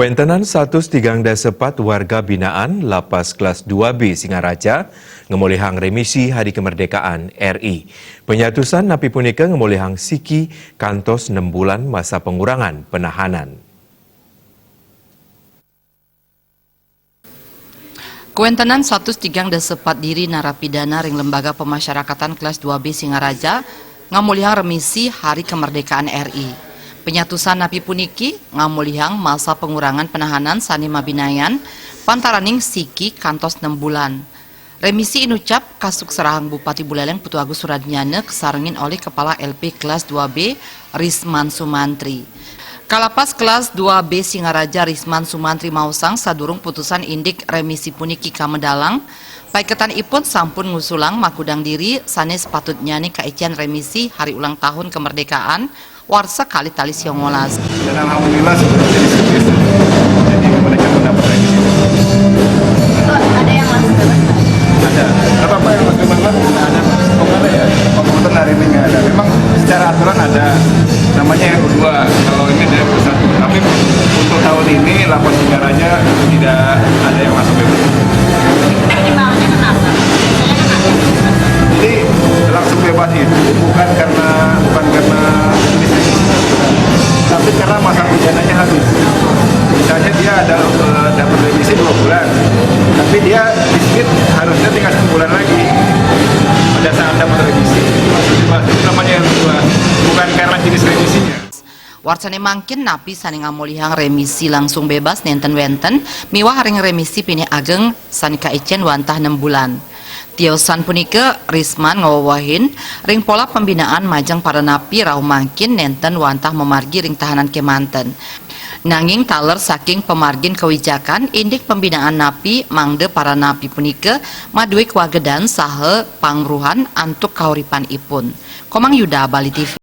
Kewentenan 134 warga binaan Lapas Kelas 2B Singaraja ngemolihang remisi Hari Kemerdekaan RI. Penyatusan napi punika ngemolihang siki kantos 6 bulan masa pengurangan penahanan. Kewentenan 134 diri narapidana ring Lembaga Pemasyarakatan Kelas 2B Singaraja ngamulihang remisi Hari Kemerdekaan RI. Penyatusan napi puniki ngamulihang masa pengurangan penahanan sani mabinayan pantaraning siki kantos 6 bulan. Remisi inucap kasuk serahang Bupati Buleleng Putu Agus Suradnyana kesarengin oleh Kepala LP Kelas 2B Risman Sumantri. Kalapas Kelas 2B Singaraja Risman Sumantri mausang sadurung putusan indik remisi puniki kamedalang paiketan ipun sampun ngusulang makudang diri sanes patutnya nih kaician remisi hari ulang tahun kemerdekaan warsa kali tali siongolas. Dan alhamdulillah sudah jadi sukses. Jadi mereka mendapat remisi. Ada yang langsung bebas? Ada. Apa yang langsung bebas? Ada. Oh ada ya. Kebetulan hari ini nggak ada. Memang secara aturan ada. Namanya yang kedua. Kalau ini ada yang satu. Tapi untuk tahun ini Lapas Singaraja tidak ada yang langsung bebas. Pertimbangannya kenapa? Jadi langsung bebas itu bukan karena tapi karena masa pidananya habis. Misalnya dia ada dapat remisi 2 bulan, tapi dia dispute harusnya tinggal 1 bulan lagi pada saat dapat remisi. Itu namanya yang kedua, bukan karena jenis remisinya. Warsane mangkin napi sani ngamulihang remisi langsung bebas nenten wenten miwah ring remisi pini ageng sani kaicen wantah 6 bulan. Tiosan punike Risman ngawawahin ring pola pembinaan majang para napi rau mangkin nenten wantah memargi ring tahanan kemanten. Nanging taler saking pemargin kewijakan indik pembinaan napi mangde para napi punike maduik wagedan sahe pangruhan antuk kauripan ipun. Komang Yuda Bali TV.